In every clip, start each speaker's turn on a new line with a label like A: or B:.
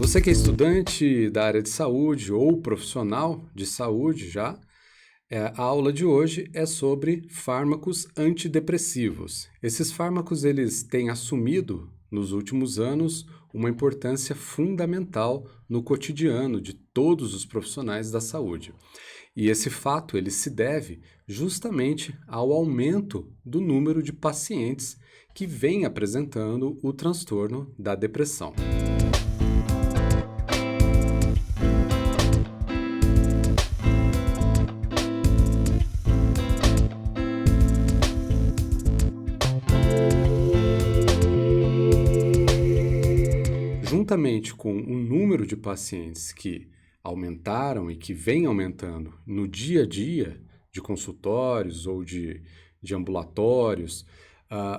A: Você que é estudante da área de saúde ou profissional de saúde já, a aula de hoje é sobre fármacos antidepressivos. Esses fármacos eles têm assumido nos últimos anos uma importância fundamental no cotidiano de todos os profissionais da saúde. E esse fato ele se deve justamente ao aumento do número de pacientes que vêm apresentando o transtorno da depressão. Juntamente com o número de pacientes que aumentaram e que vem aumentando no dia a dia de consultórios ou de ambulatórios,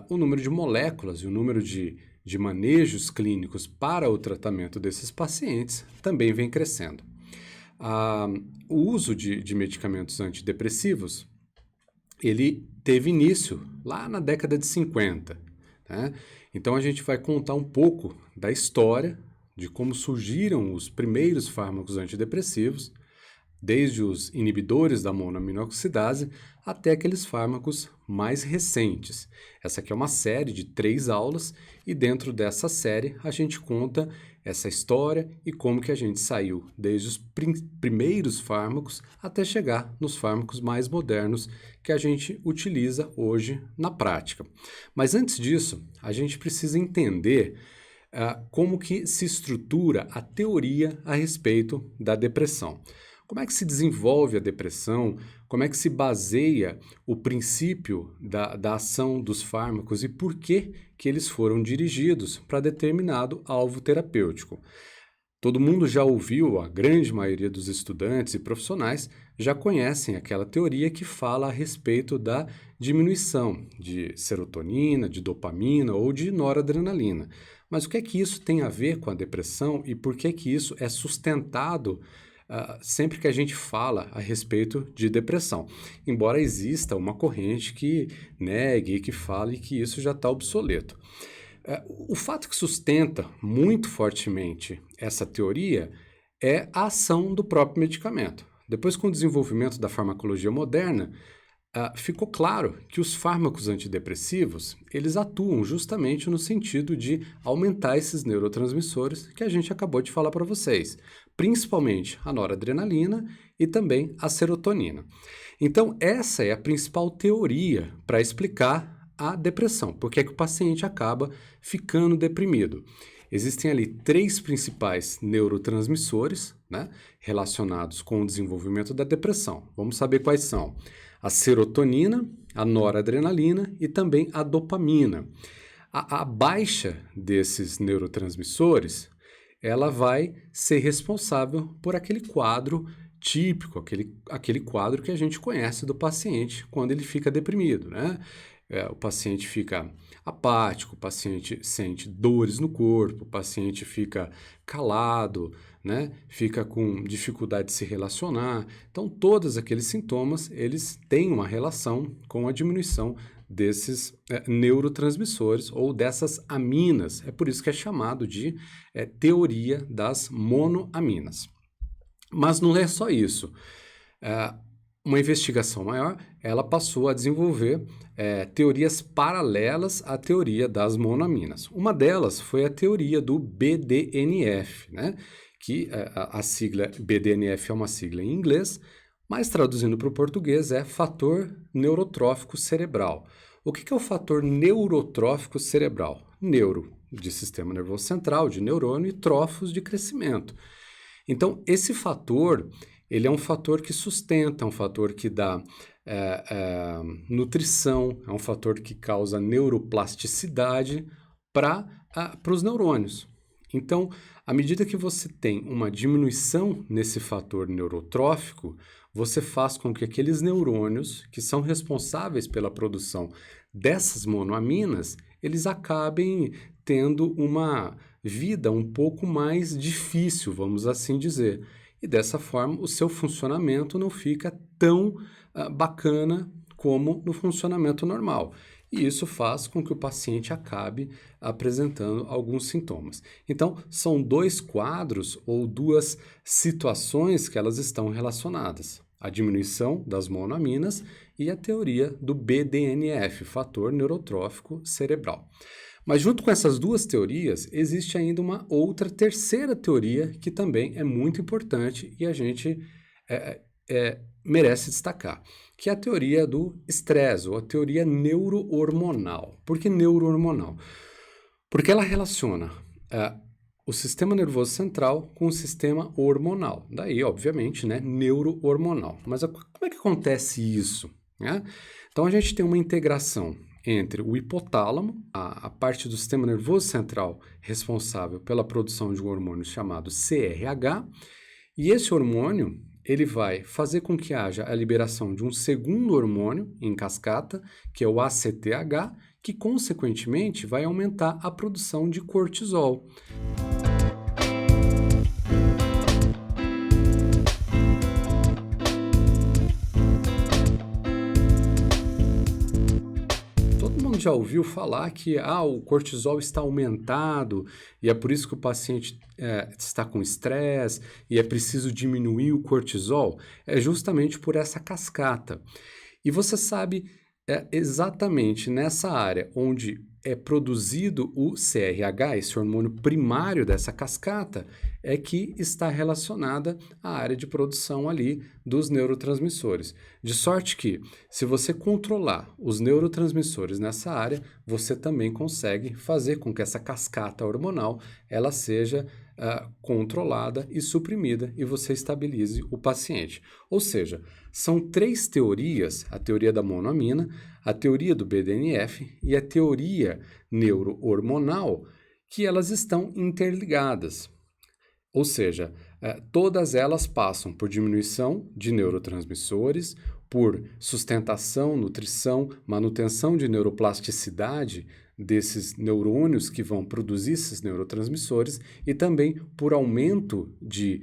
A: o número de moléculas e o número de manejos clínicos para o tratamento desses pacientes também vem crescendo. O uso de medicamentos antidepressivos, ele teve início lá na década de 50, né? Então a gente vai contar um pouco da história de como surgiram os primeiros fármacos antidepressivos, desde os inibidores da monoaminoxidase até aqueles fármacos mais recentes. Essa aqui é uma série de 3 aulas e dentro dessa série a gente conta essa história e como que a gente saiu desde os primeiros fármacos até chegar nos fármacos mais modernos que a gente utiliza hoje na prática. Mas antes disso, a gente precisa entender como que se estrutura a teoria a respeito da depressão. Como é que se desenvolve a depressão? Como é que se baseia o princípio da ação dos fármacos e por que eles foram dirigidos para determinado alvo terapêutico? Todo mundo já ouviu, a grande maioria dos estudantes e profissionais já conhecem aquela teoria que fala a respeito da diminuição de serotonina, de dopamina ou de noradrenalina. Mas o que é que isso tem a ver com a depressão e por que isso é sustentado sempre que a gente fala a respeito de depressão? Embora exista uma corrente que negue, que fale que isso já está obsoleto. O fato que sustenta muito fortemente essa teoria é a ação do próprio medicamento. Depois, com o desenvolvimento da farmacologia moderna, ficou claro que os fármacos antidepressivos, eles atuam justamente no sentido de aumentar esses neurotransmissores que a gente acabou de falar para vocês, principalmente a noradrenalina e também a serotonina. Então, essa é a principal teoria para explicar a depressão, porque é que o paciente acaba ficando deprimido. Existem ali 3 principais neurotransmissores, né, relacionados com o desenvolvimento da depressão. Vamos saber quais são: a serotonina, a noradrenalina e também a dopamina. A baixa desses neurotransmissores, ela vai ser responsável por aquele quadro típico, aquele quadro que a gente conhece do paciente quando ele fica deprimido, né? O paciente fica apático, o paciente sente dores no corpo, o paciente fica calado, né? Fica com dificuldade de se relacionar. Então, todos aqueles sintomas, eles têm uma relação com a diminuição desses neurotransmissores ou dessas aminas. É por isso que é chamado de teoria das monoaminas. Mas não é só isso. Uma investigação maior, ela passou a desenvolver teorias paralelas à teoria das monoaminas. Uma delas foi a teoria do BDNF, né? Que a sigla BDNF é uma sigla em inglês, mas traduzindo para o português é fator neurotrófico cerebral. O que é o fator neurotrófico cerebral? Neuro, de sistema nervoso central, de neurônio, e trófos, de crescimento. Então, esse fator, ele é um fator que sustenta, é um fator que dá nutrição, é um fator que causa neuroplasticidade para os neurônios. Então, à medida que você tem uma diminuição nesse fator neurotrófico, você faz com que aqueles neurônios que são responsáveis pela produção dessas monoaminas, eles acabem tendo uma vida um pouco mais difícil, vamos assim dizer. E dessa forma, o seu funcionamento não fica tão bacana como no funcionamento normal. E isso faz com que o paciente acabe apresentando alguns sintomas. Então, são dois quadros ou duas situações que elas estão relacionadas: a diminuição das monoaminas e a teoria do BDNF, fator neurotrófico cerebral. Mas junto com essas duas teorias, existe ainda uma outra terceira teoria que também é muito importante e a gente merece destacar, que é a teoria do estresse, ou a teoria neurohormonal. Por que neurohormonal? Porque ela relaciona o sistema nervoso central com o sistema hormonal. Daí, obviamente, né, neurohormonal. Mas como é que acontece isso? Né? Então, a gente tem uma integração entre o hipotálamo, a parte do sistema nervoso central responsável pela produção de um hormônio chamado CRH, e esse hormônio ele vai fazer com que haja a liberação de um segundo hormônio em cascata, que é o ACTH, que consequentemente vai aumentar a produção de cortisol. Já ouviu falar que o cortisol está aumentado e é por isso que o paciente está com estresse e é preciso diminuir o cortisol? É justamente por essa cascata. E você sabe exatamente nessa área onde é produzido o CRH, esse hormônio primário dessa cascata, é que está relacionada à área de produção ali dos neurotransmissores. De sorte que, se você controlar os neurotransmissores nessa área, você também consegue fazer com que essa cascata hormonal ela seja controlada e suprimida e você estabilize o paciente. Ou seja, são três teorias: a teoria da monoamina, a teoria do BDNF e a teoria neurohormonal, que elas estão interligadas. Ou seja, todas elas passam por diminuição de neurotransmissores, por sustentação, nutrição, manutenção de neuroplasticidade desses neurônios que vão produzir esses neurotransmissores e também por aumento de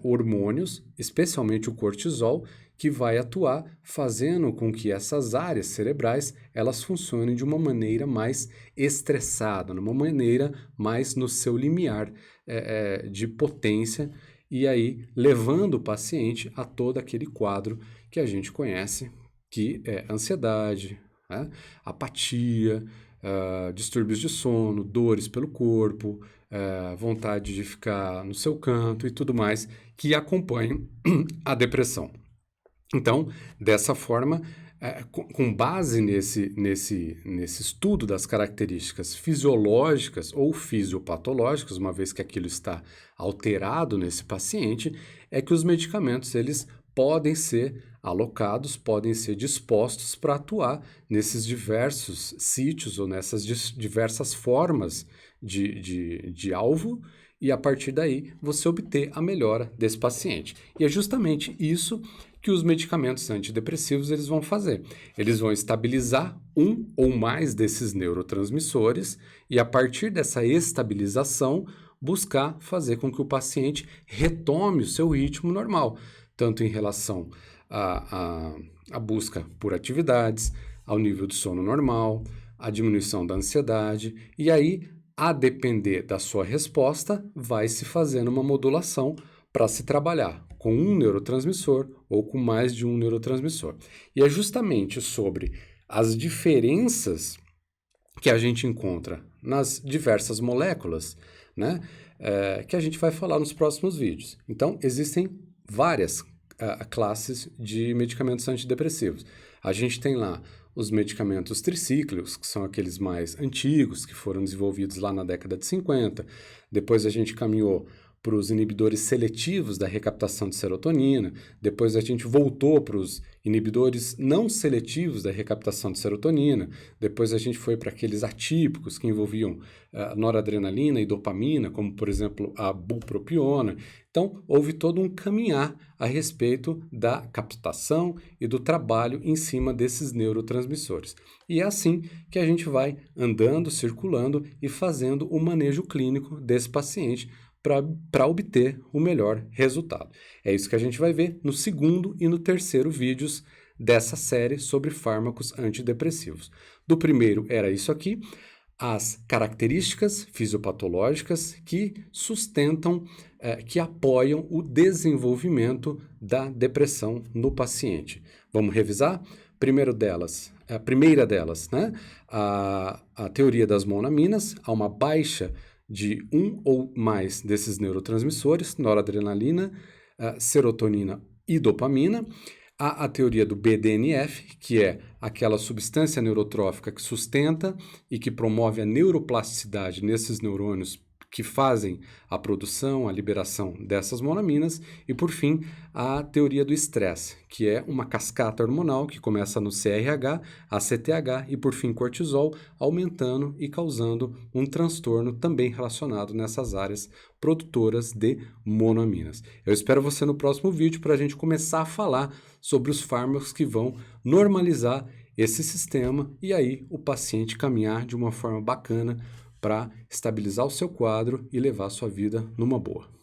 A: hormônios, especialmente o cortisol, que vai atuar fazendo com que essas áreas cerebrais elas funcionem de uma maneira mais estressada, de uma maneira mais no seu limiar de potência, e aí levando o paciente a todo aquele quadro que a gente conhece, que é ansiedade, né? Apatia, distúrbios de sono, dores pelo corpo, vontade de ficar no seu canto e tudo mais que acompanham a depressão. Então, dessa forma, com base nesse estudo das características fisiológicas ou fisiopatológicas, uma vez que aquilo está alterado nesse paciente, é que os medicamentos eles podem ser alocados, podem ser dispostos para atuar nesses diversos sítios ou nessas diversas formas de alvo, e a partir daí você obter a melhora desse paciente. E é justamente isso que os medicamentos antidepressivos eles vão fazer. Eles vão estabilizar um ou mais desses neurotransmissores e, a partir dessa estabilização, buscar fazer com que o paciente retome o seu ritmo normal, tanto em relação à busca por atividades, ao nível de sono normal, à diminuição da ansiedade, e aí, a depender da sua resposta, vai se fazendo uma modulação para se trabalhar com um neurotransmissor ou com mais de um neurotransmissor. E é justamente sobre as diferenças que a gente encontra nas diversas moléculas, né, que a gente vai falar nos próximos vídeos. Então, existem várias classes de medicamentos antidepressivos. A gente tem lá os medicamentos tricíclicos, que são aqueles mais antigos, que foram desenvolvidos lá na década de 50. Depois a gente caminhou para os inibidores seletivos da recaptação de serotonina, depois a gente voltou para os inibidores não seletivos da recaptação de serotonina, depois a gente foi para aqueles atípicos que envolviam noradrenalina e dopamina, como por exemplo a bupropiona. Então, houve todo um caminhar a respeito da captação e do trabalho em cima desses neurotransmissores. E é assim que a gente vai andando, circulando e fazendo o manejo clínico desse paciente para obter o melhor resultado. É isso que a gente vai ver no segundo e no terceiro vídeos dessa série sobre fármacos antidepressivos. Do primeiro era isso aqui, as características fisiopatológicas que sustentam, que apoiam o desenvolvimento da depressão no paciente. Vamos revisar? A primeira delas, né? A teoria das monoaminas, há uma baixa de um ou mais desses neurotransmissores, noradrenalina, serotonina e dopamina. Há a teoria do BDNF, que é aquela substância neurotrófica que sustenta e que promove a neuroplasticidade nesses neurônios que fazem a produção, a liberação dessas monoaminas. E, por fim, a teoria do estresse, que é uma cascata hormonal que começa no CRH, ACTH e, por fim, cortisol, aumentando e causando um transtorno também relacionado nessas áreas produtoras de monoaminas. Eu espero você no próximo vídeo para a gente começar a falar sobre os fármacos que vão normalizar esse sistema e aí o paciente caminhar de uma forma bacana para estabilizar o seu quadro e levar a sua vida numa boa.